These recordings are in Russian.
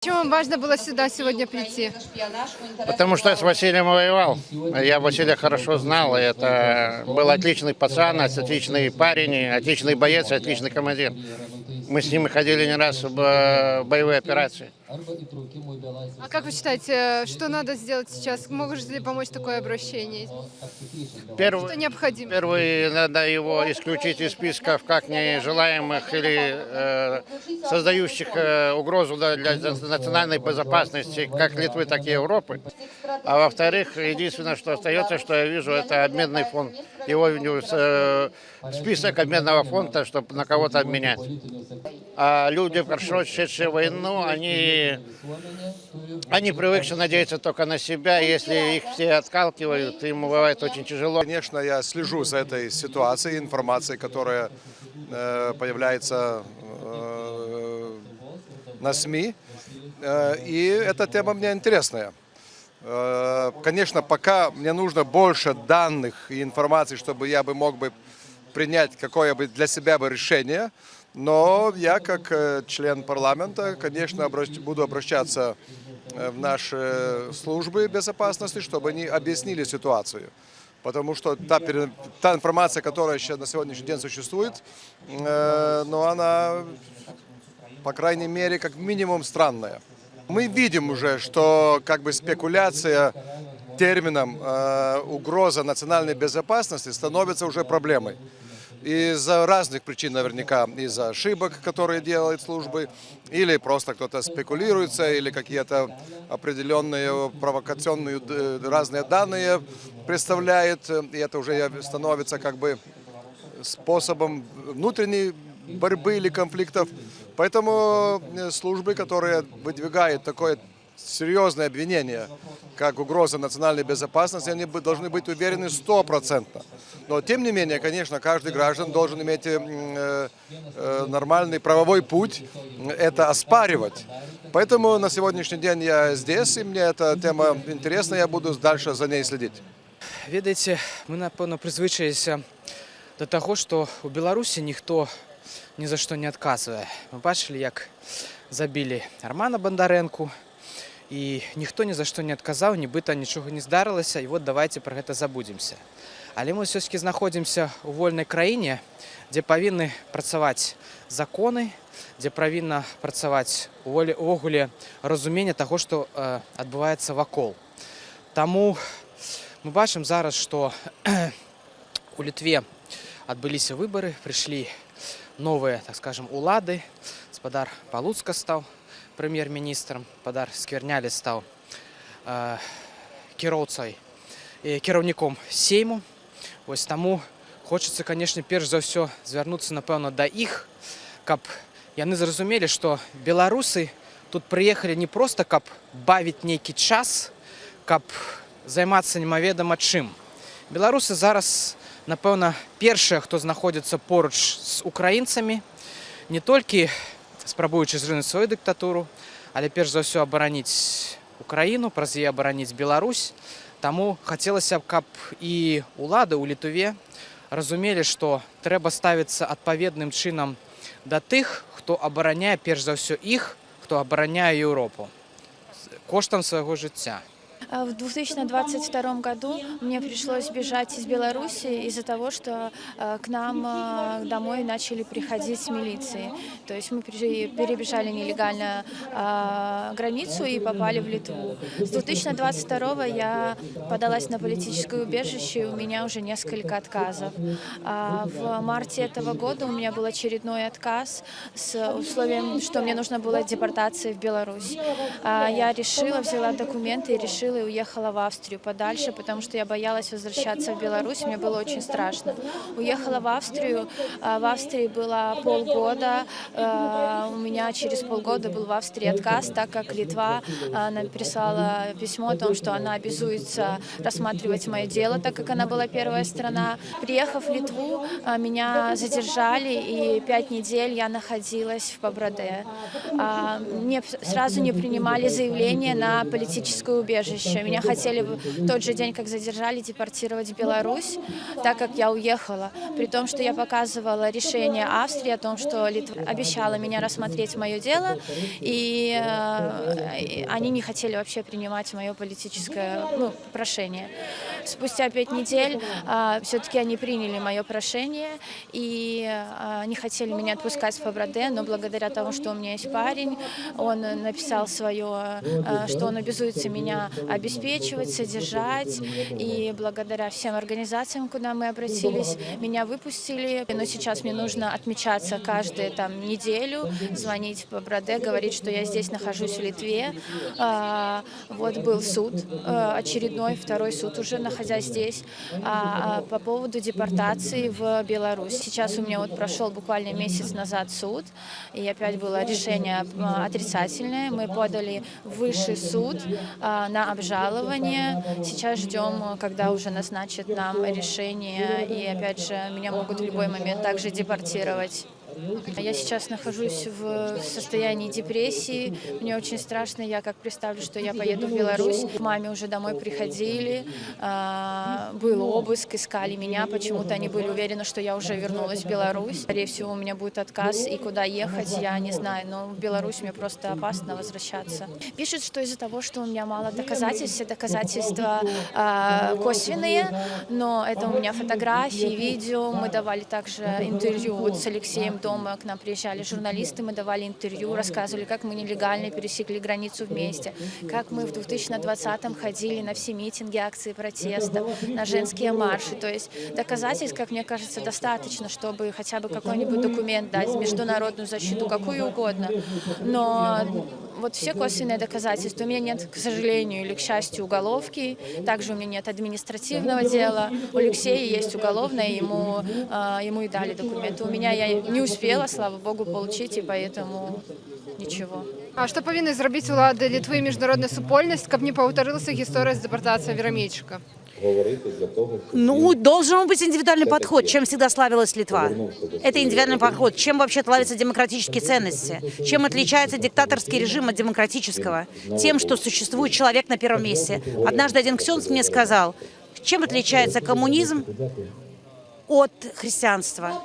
Почему вам важно было сюда сегодня прийти? Потому что я с Василием воевал. Я Василия хорошо знал. И это был отличный пацан, отличный парень, отличный боец, отличный командир. Мы с ним ходили не раз в боевые операции. А как вы считаете, что надо сделать сейчас? Может ли помочь такое обращение? Что необходимо? Первый надо его исключить из списков как нежелаемых или создающих угрозу для национальной безопасности как Литвы, так и Европы. А во-вторых, единственное, что остается, что я вижу, это обменный фонд. Его список обменного фонда, чтобы на кого-то обменять. А люди, прошедшие войну, они привыкшие надеяться только на себя. Если их все отталкивают, им бывает очень тяжело. Конечно, я слежу за этой ситуацией, информацией, которая появляется на СМИ. И эта тема мне интересная. Конечно, пока мне нужно больше данных и информации, чтобы я мог принять какое-бы для себя решение. Но я, как член парламента, конечно, буду обращаться в наши службы безопасности, чтобы они объяснили ситуацию. Потому что та информация, которая сейчас на сегодняшний день существует, но она, по крайней мере, как минимум странная. Мы видим уже, что спекуляция термином угроза национальной безопасности становится уже проблемой. Из-за разных причин наверняка, из-за ошибок, которые делают службы, или просто кто-то спекулируется, или какие-то определенные провокационные разные данные представляет, и это уже становится способом внутренней борьбы или конфликтов. Поэтому службы, которые выдвигают такое серьезное обвинение, как угроза национальной безопасности, они должны быть уверены 100%. Но, тем не менее, конечно, каждый граждан должен иметь нормальный правовой путь это оспаривать. Поэтому на сегодняшний день я здесь, и мне эта тема интересна, я буду дальше за ней следить. Ведаеце, мы, напэўна, прызвычаіліся до таго, што ў Беларусі ніхто ні за што не адказвае. Мы бачылі, як забілі Армана Бандарэнку, і ніхто ні за што не адказаў, нібыта нічога не здарылася, і вот давайте пра гэта забудземся. Але мы ўсё-такі знаходзімся ў вольнай краіне, дзе павінны працаваць законы, дзе павінна працаваць увогуле разуменне таго, што адбываецца вакол. Таму мы бачым зараз, што у Літве адбыліся выбары, прыйшлі новыя, так скажем, улады. Гаспадар Палуцка стаў прэм'ер-міністрам, гаспадар Сквернялі стаў кіраўніком Сейму. Вось таму хочацца, канешне, перш за ўсё звярнуцца, напэўна, да іх, каб яны зразумелі, што беларусы тут прыехалі не проста, каб бавіць нейкі час, каб займацца немаведама чым. Беларусы зараз, напэўна, першыя, хто знаходзіцца поруч з украінцамі, не толькі спрабуючы зрынуць сваю дыктатуру, але перш за ўсё абараніць Украіну, праз яе абараніць Беларусь. Таму хацелася б, каб і ўлады ў Літве разумелі, што трэба ставіцца адпаведным чынам да тых, хто абараняе перш за ўсё іх, хто абараняе Еўропу коштам свайго жыцця. В 2022 году мне пришлось бежать из Беларуси из-за того, что к нам домой начали приходить милиции. То есть мы перебежали нелегально границу и попали в Литву. С 2022 я подалась на политическое убежище, и у меня уже несколько отказов. В марте этого года у меня был очередной отказ с условием, что мне нужно было депортация в Беларусь. Я взяла документы и решила и уехала в Австрию подальше, потому что я боялась возвращаться в Беларусь, мне было очень страшно. Уехала в Австрию, в Австрии было полгода, у меня через полгода был в Австрии отказ, так как Литва написала письмо о том, что она обязуется рассматривать мое дело, так как она была первая страна. Приехав в Литву, меня задержали, и 5 недель я находилась в Пабраде. Мне сразу не принимали заявление на политическое убежище. убежище. Меня хотели в тот же день, как задержали, депортировать в Беларусь, так как я уехала. При том, что я показывала решение Австрии о том, что Литва обещала меня рассмотреть мое дело, и они не хотели вообще принимать мое политическое прошение. Спустя 5 недель все-таки они приняли мое прошение и не хотели меня отпускать в Поброде, но благодаря тому, что у меня есть парень, он написал свое, что он обязуется меня обеспечивать, содержать, и благодаря всем организациям, куда мы обратились, меня выпустили. Но сейчас мне нужно отмечаться каждую неделю, звонить в Поброде, говорить, что я здесь нахожусь в Литве. Вот был суд, очередной, второй суд уже, находясь здесь, по поводу депортации в Беларусь. Сейчас у меня прошел буквально месяц назад суд, и опять было решение отрицательное. Мы подали в высший суд на обжалование. Сейчас ждем, когда уже назначат нам решение, и опять же меня могут в любой момент также депортировать. Я сейчас нахожусь в состоянии депрессии, мне очень страшно, я как представлю, что я поеду в Беларусь. К маме уже домой приходили, был обыск, искали меня, почему-то они были уверены, что я уже вернулась в Беларусь. Скорее всего, у меня будет отказ, и куда ехать, я не знаю, но в Беларусь мне просто опасно возвращаться. Пишут, что из-за того, что у меня мало доказательств, все доказательства косвенные, но это у меня фотографии, видео, мы давали также интервью с Алексеем дома, к нам приезжали журналисты, мы давали интервью, рассказывали, как мы нелегально пересекли границу вместе, как мы в 2020-м ходили на все митинги, акции протеста, на женские марши. То есть доказательств, как мне кажется, достаточно, чтобы хотя бы какой-нибудь документ дать, международную защиту, какую угодно. Но все косвенные доказательства. У меня нет, к сожалению или к счастью, уголовки, также у меня нет административного дела. У Алексея есть уголовное, ему и дали документы. У меня я не успела, слава богу, получить, и поэтому ничего. А что повинны зробить улады Литвы и міжнародна супольність, каб не повторилася історія з депортацією Веремійчика? Ну, должен быть индивидуальный подход, чем всегда славилась Литва. Это индивидуальный подход. Чем вообще славятся демократические ценности? Чем отличается диктаторский режим от демократического? Тем, что существует человек на первом месте. Однажды один ксенц мне сказал, чем отличается коммунизм от христианства.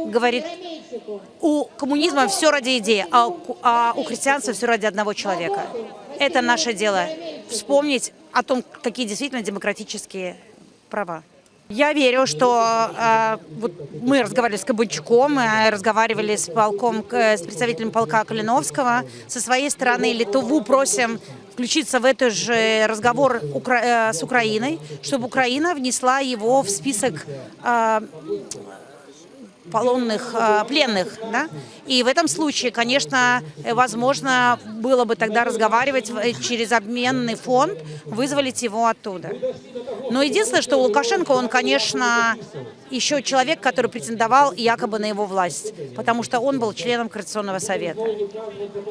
Говорит, у коммунизма все ради идеи, а у христианства все ради одного человека. Это наше дело. Вспомнить о том, какие действительно демократические права. Я верю, что мы разговаривали с Кабанчуком, разговаривали с представителем полка Калиновского. Со своей стороны Литву просим включиться в этот же разговор с Украиной, чтобы Украина внесла его в список пленных, да? И в этом случае, конечно, возможно, было бы тогда разговаривать через обменный фонд, вызволить его оттуда. Но единственное, что Лукашенко, он, конечно, еще человек, который претендовал якобы на его власть, потому что он был членом Координационного совета.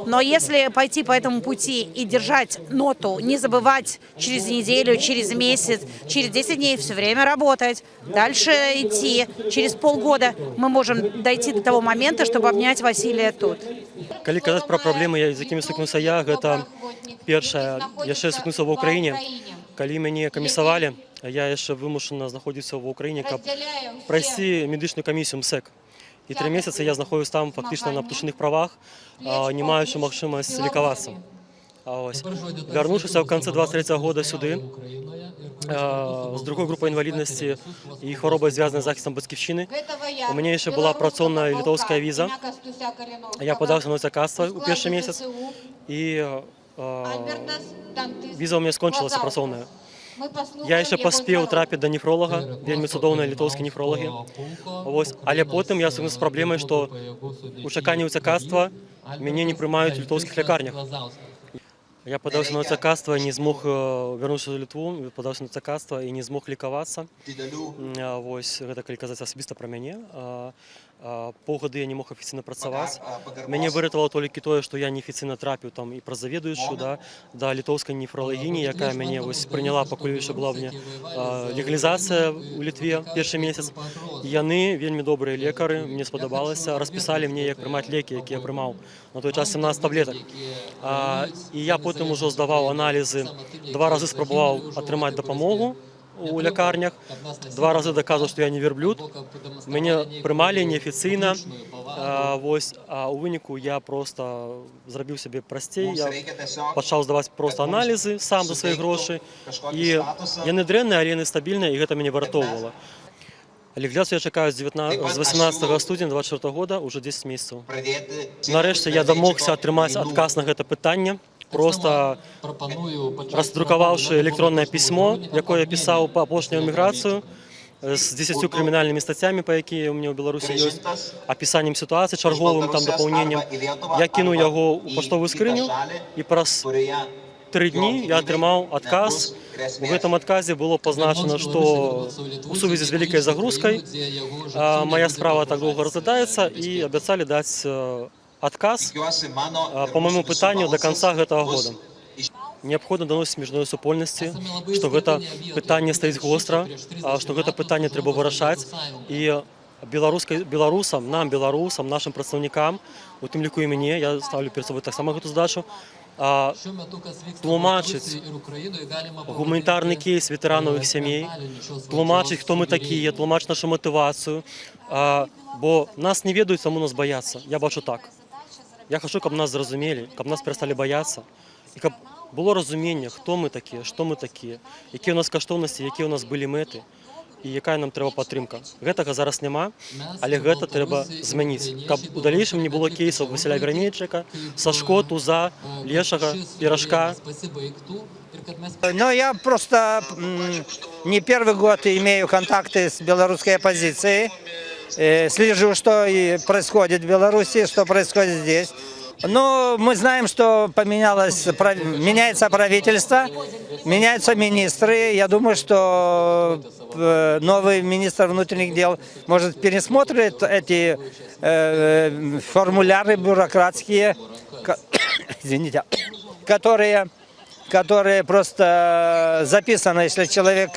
Но если пойти по этому пути и держать ноту, не забывать через неделю, через месяц, через 10 дней все время работать, дальше идти, через полгода мы можем дойти до того момента, чтобы обнять Василия тут. Коли казаць пра праблемы, з якімі стыкнуўся я, гэта першае, яшчэ стыкнуўся ва ўкраіне. Калі мяне камісавалі, я яшчэ вымушана знаходзіўся ва ўкраіне, каб прайсці медычную камісію МСЭК. І 3 месяцы я знаходзіўся там фактычна на птушыных правах, не маючы магчымасць лікавацца. Вярнуўшыся ў канцы 23-го года сюды, з другой группой инвалидности и хворобой, связанной с захистом батьківщины. У меня еще была працоўная литовская виза. Я подался на цакаство у первый месяц, и виза у меня скончилась працоўная. Я еще паспеў трапіць да нефролога, вельмі цудоўныя літоўскія нефрологи. Але потым я стыкнуўся з праблемай, што у чаканні ў цакаства мяне не прымаюць у літоўскіх лякарнях. Я подался на цакаство и не смог вернуться в Литву, подался на цакаство и не смог лікавацца. Это калі казаць асабіста пра мяне. Паўгады я не мог афіцыйна працаваць. Мяне выратавала толькі тое, што я неафіцыйна трапіў там і праз заведуючую да літоўскай нефралагіні, якая мяне прыняла, пакуль яшчэ была мне легалізацыя ў Літве першы месяц. Яны вельмі добрыя лекары, мне спадабалася, распісалі мне, як прымаць лекі, якія я прымаў на той час 17 таблетак. І я потым ужо здаваў аналізы, 2 разы спрабаваў атрымаць дапамогу у лякарнях, 2 разы даказваў, што я не верблюд. Мяне прымалі неафіцыйна, а ў выніку я проста зрабіў сябе прасцей, я пачаў здаваць проста аналізы сам за свае грошы, і яны дрэнныя, але яны стабільныя, і гэта мяне выратоўвала. Легалізацыю я чакаю з 18 студзеня 24 года, уже 10 месяцаў. Нарэшце я дамогся атрымаць адказ на гэта пытанне, просто раздрукаваўшы электроннае пісьмо, якое я пісаў па апошнюю міграцыю, з 10 крымінальнымі стацямі, па якія ў мяне ў Беларусі ёсць, апісаннем сітуацыі, чарговым там дапаўненнем. Я кінуў яго ў паштовую скрыню, і праз 3 дні я атрымаў адказ. У гэтым адказе было пазначана, што у сувязі з вялікай загрузкай моя справа так доўга разглядаецца, і абяцалі даць адказ по моему пытанню до конца гэтага года. Неабходна даносіць міжнароднай супольнасці, што гэта пытанне стаіць востра, што гэта пытанне трэба вырашаць, і беларусам, нашым прадстаўнікам, у тым ліку і мяне, я ставлю перад сабой таксама гэту задачу, тлумачыць гуманітарны кейс ветэранаў іх сямей, тлумачыць, хто мы такія, тлумачыць нашу матывацыю, бо нас не ведаюць, таму нас баяцца. Я бачу так. Я хочу, каб нас зразумелі, каб нас перасталі баяцца, і каб было разуменне, хто мы такія, што мы такія, якія ў нас каштоўнасці, якія ў нас былі мэты, і якая нам трэба падтрымка. Гэтага зараз няма, але гэта трэба змяніць, каб у далейшым не было кейсаў Васіля Гранейчыка, Сашко, Туза, Лешага, Пирожка. Но я просто не первый год имею контакты с белорусской оппозицией, слежу, что и происходит в Беларуси, что происходит здесь. Но мы знаем, что меняется правительство, меняются министры. Я думаю, что новый министр внутренних дел, может, пересмотрит эти формуляры бюрократские, извините, которые просто записаны, если человек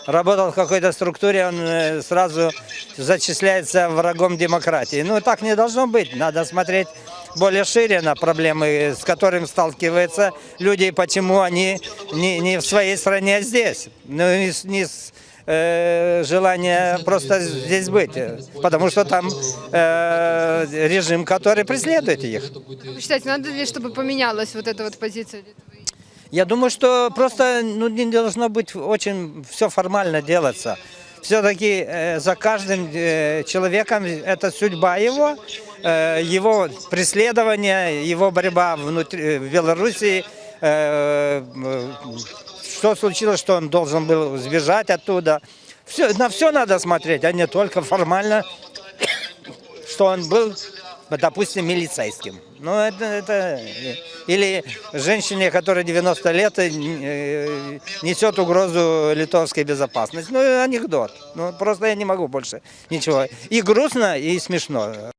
работал в какой-то структуре, он сразу зачисляется врагом демократии. Ну, так не должно быть. Надо смотреть более шире на проблемы, с которыми сталкиваются люди, и почему они не в своей стране, а здесь. Ну, не с желание просто здесь быть, потому что там режим, который преследует их. Вы считаете, надо ли, чтобы поменялась вот эта вот позиция Литвы? Я думаю, что просто не должно быть очень все формально делаться. Все-таки за каждым человеком это судьба его, его преследование, его борьба внутри в Белоруссии. Что случилось, что он должен был сбежать оттуда. На все надо смотреть, а не только формально, что он был, допустим, милицейским. Ну, это или женщине, которой 90 лет, несет угрозу литовской безопасности. Ну, анекдот. Ну, просто я не могу больше ничего. И грустно, и смешно.